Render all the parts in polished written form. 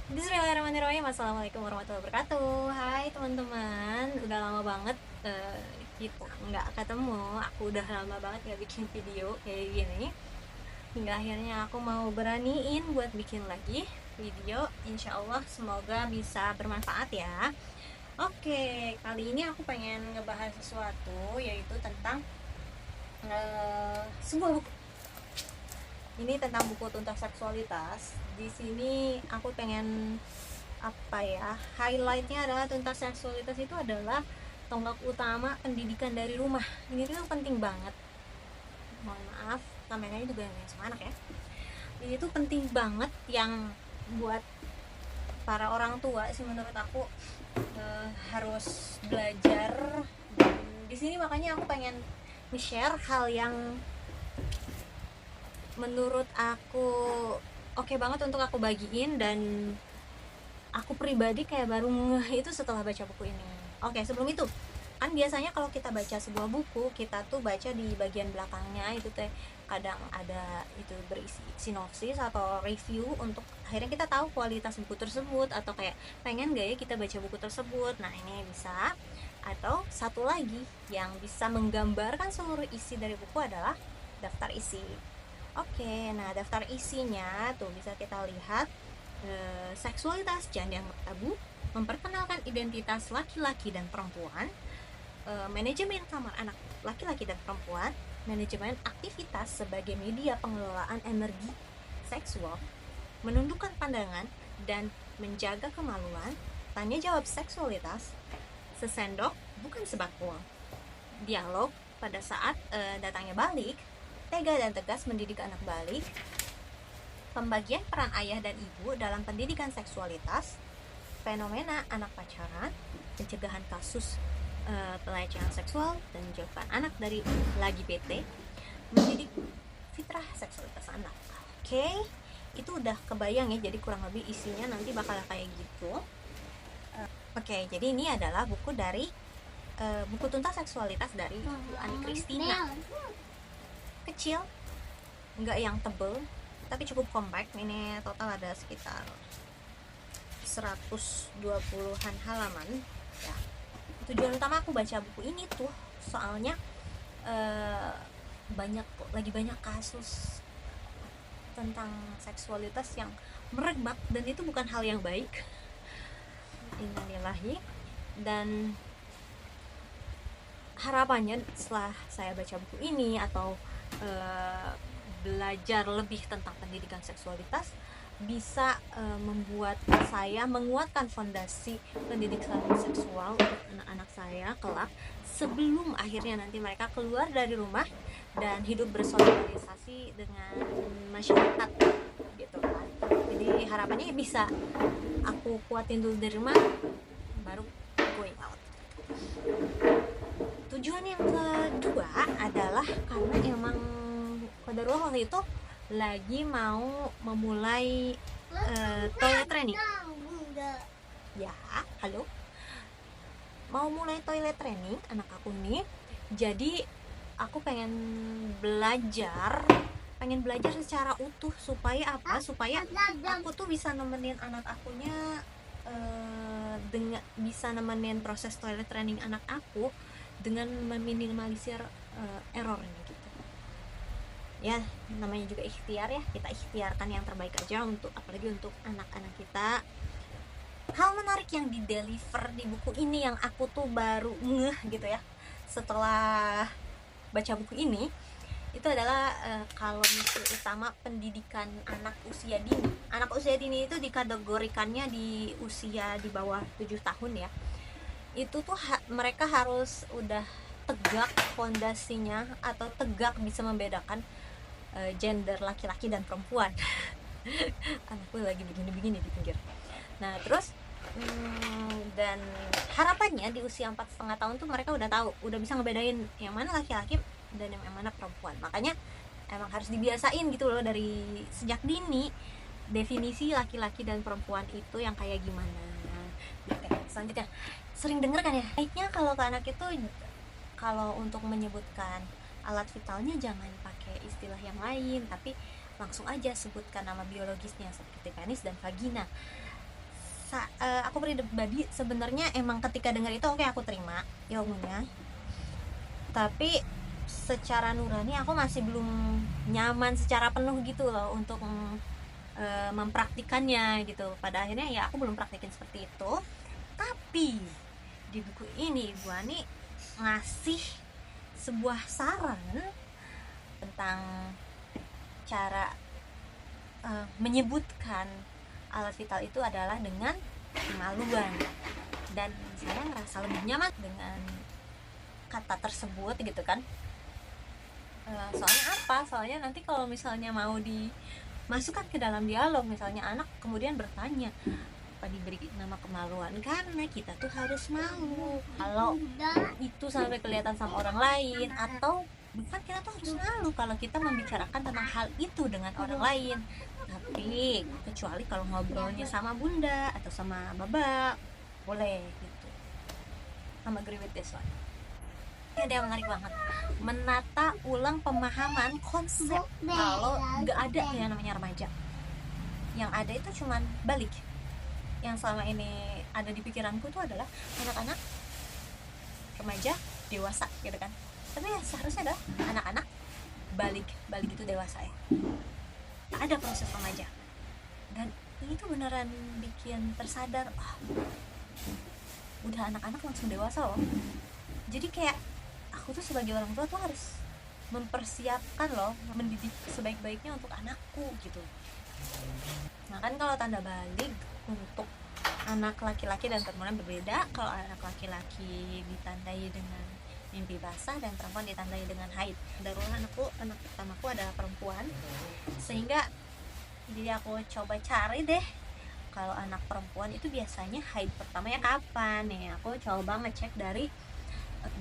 Bismillahirrahmanirrahim. Assalamualaikum warahmatullahi wabarakatuh. Hai teman-teman, udah lama banget kita nggak ketemu. Aku udah lama banget nggak bikin video kayak gini. Hingga akhirnya aku mau beraniin buat bikin lagi video. Insya Allah semoga bisa bermanfaat ya. Oke, kali ini aku pengen ngebahas sesuatu yaitu tentang sebuah buku. Ini tentang buku tuntas seksualitas. Di sini aku pengen highlightnya adalah tuntas seksualitas itu adalah tonggak utama pendidikan dari rumah. Ini tuh penting banget. Mohon maaf, kameranya juga yang sama anak ya. Ini tuh penting banget yang buat para orang tua sih menurut aku harus belajar. Dan di sini makanya aku pengen share hal yang menurut aku oke banget untuk aku bagiin, dan aku pribadi kayak baru ngeh itu setelah baca buku ini. Oke, sebelum itu kan biasanya kalau kita baca sebuah buku, kita tuh baca di bagian belakangnya itu teh kadang ada itu berisi sinopsis atau review untuk akhirnya kita tahu kualitas buku tersebut, atau kayak pengen gak ya kita baca buku tersebut. Nah, ini bisa. Atau satu lagi yang bisa menggambarkan seluruh isi dari buku adalah daftar isi. Oke, nah daftar isinya tuh bisa kita lihat seksualitas janda yang tabu, memperkenalkan identitas laki-laki dan perempuan, manajemen kamar anak laki-laki dan perempuan, manajemen aktivitas sebagai media pengelolaan energi seksual, menundukkan pandangan dan menjaga kemaluan, tanya jawab seksualitas, sesendok bukan sebakul, dialog pada saat datangnya balik, tega dan tegas mendidik anak balik, pembagian peran ayah dan ibu dalam pendidikan seksualitas, fenomena anak pacaran, pencegahan kasus pelecehan seksual dan menjauhkan anak dari lagi PT, mendidik fitrah seksualitas anak. Oke, itu udah kebayang ya, jadi kurang lebih isinya nanti bakal kayak gitu. Oke, jadi ini adalah buku dari buku tuntas seksualitas dari Bu Ani Kristina. Kecil, nggak yang tebel, tapi cukup compact. Ini total ada sekitar 120-an halaman ya. Tujuan utama aku baca buku ini tuh soalnya lagi banyak kasus tentang seksualitas yang merebak, dan itu bukan hal yang baik. Innalillahi. Dan harapannya setelah saya baca buku ini atau belajar lebih tentang pendidikan seksualitas bisa membuat saya menguatkan fondasi pendidikan seksual untuk anak-anak saya kelak, sebelum akhirnya nanti mereka keluar dari rumah dan hidup bersosialisasi dengan masyarakat gitu kan. Jadi harapannya bisa aku kuatin dulu dari rumah, baru going out. Tujuan yang kedua adalah karena emang Qadarullah waktu itu lagi mau memulai toilet training. Ya, halo. Mau mulai toilet training anak aku nih. Jadi aku pengen belajar secara utuh supaya apa? Supaya aku tuh bisa nemenin anak akunya dengan bisa nemenin proses toilet training anak aku dengan meminimalisir errornya gitu. Ya, namanya juga ikhtiar ya, kita ikhtiarkan yang terbaik aja untuk apalagi untuk anak-anak kita. Hal menarik yang di deliver di buku ini yang aku tuh baru ngeh gitu ya setelah baca buku ini, itu adalah kalau misi utama pendidikan anak usia dini. Anak usia dini itu dikategorikannya di usia di bawah 7 tahun ya. Itu tuh mereka harus udah tegak fondasinya atau tegak bisa membedakan gender laki-laki dan perempuan. Anakku lagi begini-begini di pinggir. Nah terus dan harapannya di usia 4,5 tahun tuh mereka udah tahu, udah bisa ngebedain yang mana laki-laki dan yang mana perempuan. Makanya emang harus dibiasain gitu loh dari sejak dini, definisi laki-laki dan perempuan itu yang kayak gimana. Oke, selanjutnya sering denger kan ya, baiknya kalau ke anak itu kalau untuk menyebutkan alat vitalnya jangan pakai istilah yang lain, tapi langsung aja sebutkan nama biologisnya seperti penis dan vagina. aku pribadi sebenarnya emang ketika dengar itu oke, aku terima ilmunya, tapi secara nurani aku masih belum nyaman secara penuh gitu loh untuk mempraktikannya gitu. Pada akhirnya ya aku belum praktikin seperti itu. Tapi di buku ini Ibu Ani ngasih sebuah saran tentang cara menyebutkan alat vital itu adalah dengan kemaluan, dan saya ngerasa lebih nyaman dengan kata tersebut gitu kan. Soalnya apa? Soalnya nanti kalau misalnya mau dimasukkan ke dalam dialog, misalnya anak kemudian bertanya apa diberi nama kemaluan, karena kita tuh harus malu kalau itu sampai kelihatan sama orang lain, atau bukan kita tuh harus malu kalau kita membicarakan tentang hal itu dengan orang lain. Tapi kecuali kalau ngobrolnya sama bunda atau sama babak, boleh gitu. I'm agree with this one. Ini ada yang menarik banget, menata ulang pemahaman konsep kalau nggak ada yang namanya remaja. Yang ada itu cuman balik. Yang selama ini ada di pikiranku tuh adalah anak-anak, remaja, dewasa gitu kan. Tapi ya seharusnya adalah anak-anak, balik itu dewasa ya. Ada proses remaja, dan ini tuh beneran bikin tersadar, udah anak-anak langsung dewasa loh. Jadi kayak aku tuh sebagai orang tua tuh harus mempersiapkan loh, mendidik sebaik-baiknya untuk anakku gitu. Nah kan kalau tanda balik untuk anak laki-laki dan perempuan berbeda. Kalau anak laki-laki ditandai dengan mimpi basah dan perempuan ditandai dengan haid. Darulah anak pertamaku adalah perempuan, sehingga jadi aku coba cari deh kalau anak perempuan itu biasanya haid pertamanya kapan ya. Aku coba ngecek dari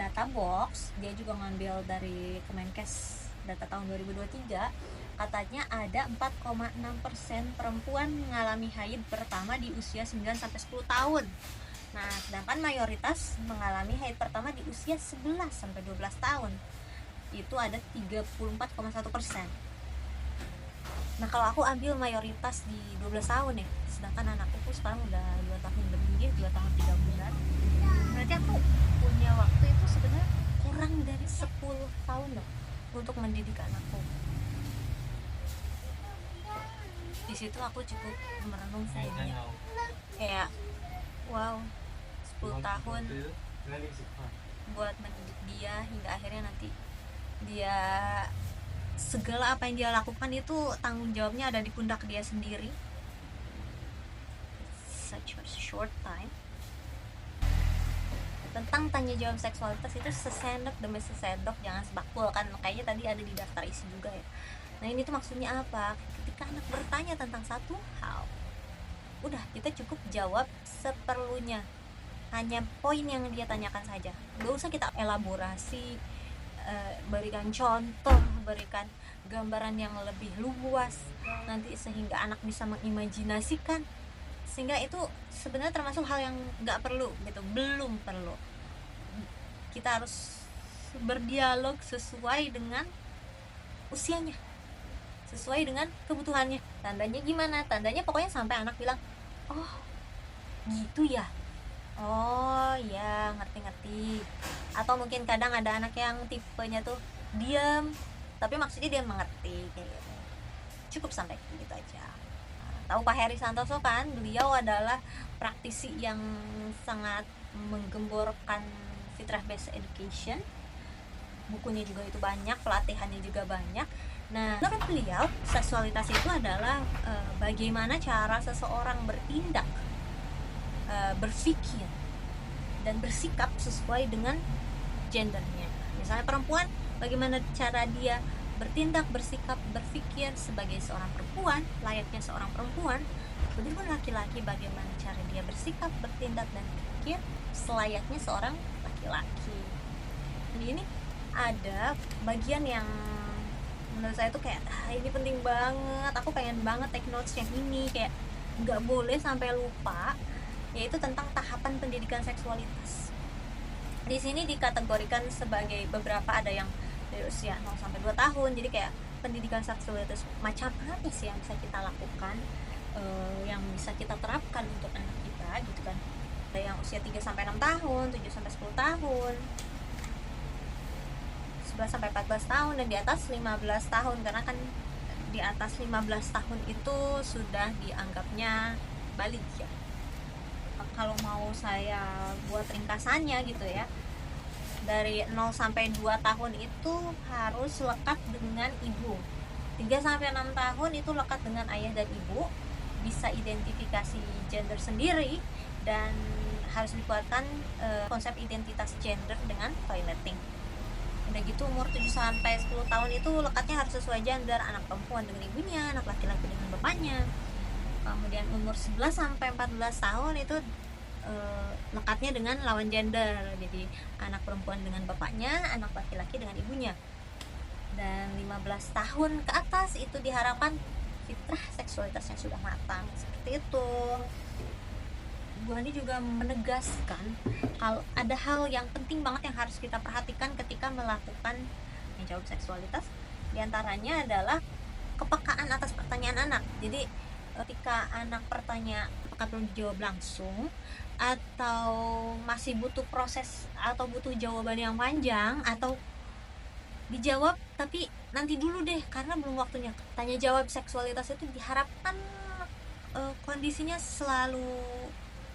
data box, dia juga ngambil dari Kemenkes data tahun 2023. Katanya ada 4,6% perempuan mengalami haid pertama di usia 9-10 tahun. Nah, sedangkan mayoritas mengalami haid pertama di usia 11-12 tahun. Itu ada 34,1%. Nah, kalau aku ambil mayoritas di 12 tahun ya, sedangkan anakku sekarang udah 2 tahun lebih, 2 tahun 3 bulan. Berarti aku punya waktu itu sebenarnya kurang dari 10 tahun loh untuk mendidik anakku. Di situ aku cukup merenung sehingga kayak wow, 10 tahun buat mendidik dia hingga akhirnya nanti dia segala apa yang dia lakukan itu tanggung jawabnya ada di pundak dia sendiri. Such a short time. Tentang tanya jawab seksualitas itu sesendok demi sesendok, jangan sebakul kan, kayaknya tadi ada di daftar isi juga ya. Nah ini tuh maksudnya apa? Ketika anak bertanya tentang satu hal, udah kita cukup jawab seperlunya, hanya poin yang dia tanyakan saja, gak usah kita elaborasi, berikan contoh, berikan gambaran yang lebih luas nanti sehingga anak bisa mengimajinasikan, sehingga itu sebenarnya termasuk hal yang nggak perlu gitu, belum perlu. Kita harus berdialog sesuai dengan usianya, sesuai dengan kebutuhannya. Tandanya gimana? Tandanya pokoknya sampai anak bilang, oh gitu ya, oh ya ngerti. Atau mungkin kadang ada anak yang tipenya tuh diam tapi maksudnya dia mengerti kayak gitu. Cukup sampai gitu aja. Tahu Pak Heri Santoso kan, beliau adalah praktisi yang sangat menggemborkan fitrah based education. Bukunya juga itu banyak, pelatihannya juga banyak. Nah, menurut beliau seksualitas itu adalah bagaimana cara seseorang bertindak, berpikir dan bersikap sesuai dengan gendernya. Misalnya perempuan, bagaimana cara dia bertindak, bersikap, berpikir sebagai seorang perempuan, layaknya seorang perempuan. Begitu pun laki-laki, bagaimana cara dia bersikap, bertindak, dan berpikir selayaknya seorang laki-laki. Ini ada bagian yang menurut saya tuh kayak ini penting banget, aku pengen banget take notes yang ini, kayak nggak boleh sampai lupa, yaitu tentang tahapan pendidikan seksualitas. Di sini dikategorikan sebagai beberapa, ada yang dari usia 0-2 tahun. Jadi kayak pendidikan seksualitas macam apa sih yang bisa kita lakukan, yang bisa kita terapkan untuk anak kita. gitu kan. Ada yang usia 3 sampai 6 tahun, 7 sampai 10 tahun, 11 sampai 14 tahun, dan di atas 15 tahun, karena kan di atas 15 tahun itu sudah dianggapnya balik ya. Kalau mau saya buat ringkasannya gitu ya, dari 0 sampai 2 tahun itu harus lekat dengan ibu, 3 sampai 6 tahun itu lekat dengan ayah dan ibu, bisa identifikasi gender sendiri, dan harus dikuatkan konsep identitas gender dengan toileting. Udah gitu umur 7 sampai 10 tahun itu lekatnya harus sesuai gender, anak perempuan dengan ibunya, anak laki-laki dengan bapaknya. Kemudian umur 11 sampai 14 tahun itu lekatnya dengan lawan gender, jadi anak perempuan dengan bapaknya, anak laki-laki dengan ibunya. Dan 15 tahun ke atas itu diharapkan fitrah seksualitasnya sudah matang, seperti itu. Bu Ani juga menegaskan kalau ada hal yang penting banget yang harus kita perhatikan ketika melakukan menjawab seksualitas. Di antaranya adalah kepekaan atas pertanyaan anak. Jadi ketika anak bertanya apakah belum dijawab langsung, atau masih butuh proses atau butuh jawaban yang panjang, atau dijawab tapi nanti dulu deh karena belum waktunya. Tanya jawab seksualitas itu diharapkan kondisinya selalu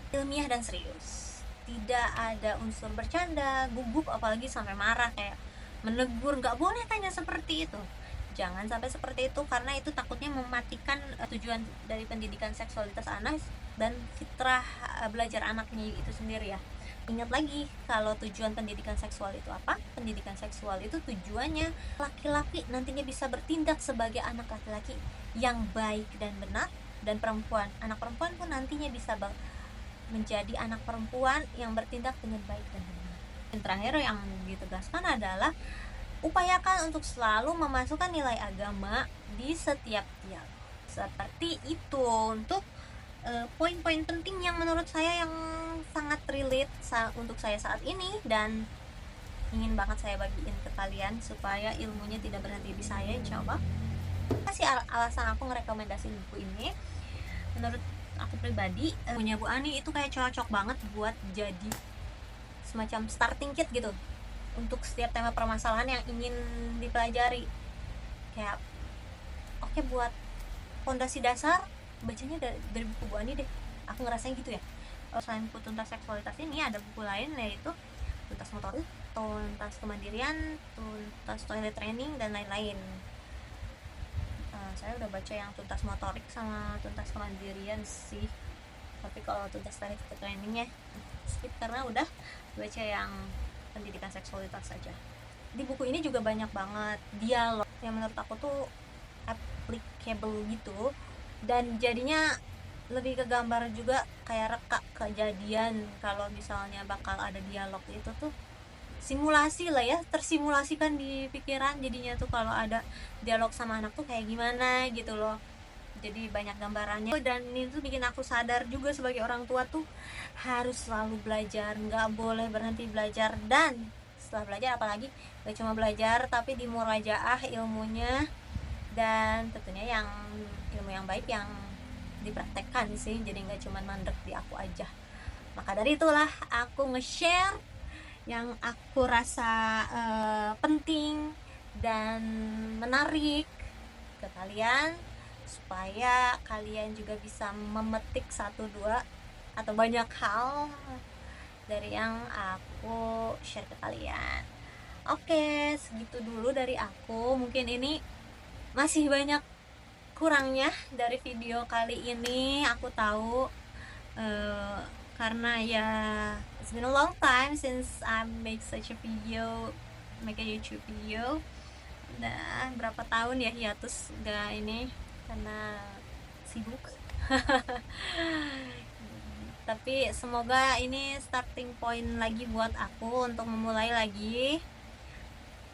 ilmiah dan serius, tidak ada unsur bercanda, gugup, apalagi sampai marah kayak menegur. Nggak boleh tanya seperti itu, jangan sampai seperti itu, karena itu takutnya mematikan tujuan dari pendidikan seksualitas anak dan fitrah belajar anaknya itu sendiri ya. Ingat lagi kalau tujuan pendidikan seksual itu apa? Pendidikan seksual itu tujuannya laki-laki nantinya bisa bertindak sebagai anak laki-laki yang baik dan benar, dan anak perempuan pun nantinya bisa menjadi anak perempuan yang bertindak dengan baik dan benar. Yang terakhir yang ditegaskan adalah upayakan untuk selalu memasukkan nilai agama di setiap dialog. Seperti itu untuk poin-poin penting yang menurut saya yang sangat relate untuk saya saat ini, dan ingin banget saya bagiin ke kalian supaya ilmunya tidak berhenti di saya, insya Allah. Kasih alasan aku ngerekomendasiin buku ini. Menurut aku pribadi, punya Bu Ani itu kayak cocok banget buat jadi semacam starting kit gitu untuk setiap tema permasalahan yang ingin dipelajari. Kayak oke, buat fondasi dasar bacanya dari buku Bu Ani deh, aku ngerasain gitu ya. Selain buku tuntas seksualitas ini ada buku lain, yaitu tuntas motorik, tuntas kemandirian, tuntas toilet training, dan lain-lain. Saya udah baca yang tuntas motorik sama tuntas kemandirian sih, tapi kalau tuntas toilet trainingnya skip karena udah baca yang pendidikan seksualitas saja. Di buku ini juga banyak banget dialog yang menurut aku tuh applicable gitu, dan jadinya lebih ke gambar juga, kayak reka kejadian kalau misalnya bakal ada dialog itu tuh simulasi lah ya, tersimulasikan di pikiran jadinya tuh kalau ada dialog sama anak tuh kayak gimana gitu loh. Jadi banyak gambarannya, dan itu bikin aku sadar juga sebagai orang tua tuh harus selalu belajar, nggak boleh berhenti belajar. Dan setelah belajar apalagi gak cuma belajar tapi dimurajaah ilmunya, dan tentunya yang ilmu yang baik yang dipraktekkan sih, jadi nggak cuma mandek di aku aja. Maka dari itulah aku nge-share yang aku rasa penting dan menarik ke kalian, supaya kalian juga bisa memetik 1, 2 atau banyak hal dari yang aku share ke kalian. Oke, segitu dulu dari aku. Mungkin ini masih banyak kurangnya dari video kali ini, aku tahu, karena ya it's been a long time since I make such a video, make a YouTube video. Udah berapa tahun ya hiatus gak ini karena sibuk. Tapi semoga ini starting point lagi buat aku untuk memulai lagi.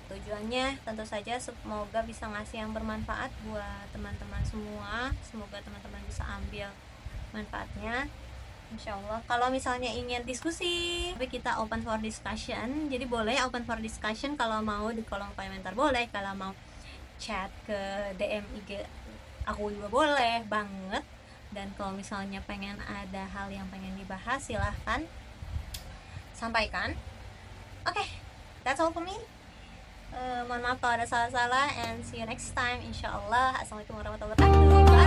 Tujuannya tentu saja semoga bisa ngasih yang bermanfaat buat teman-teman semua. Semoga teman-teman bisa ambil manfaatnya, insyaallah. Kalau misalnya ingin diskusi, tapi kita open for discussion, jadi boleh open for discussion. Kalau mau di kolom komentar boleh, kalau mau chat ke DM IG aku juga boleh banget. Dan kalau misalnya pengen ada hal yang pengen dibahas, silahkan sampaikan. Oke, that's all for me. Mohon maaf kalau ada salah-salah, and see you next time insyaallah. Assalamualaikum warahmatullahi wabarakatuh. Bye.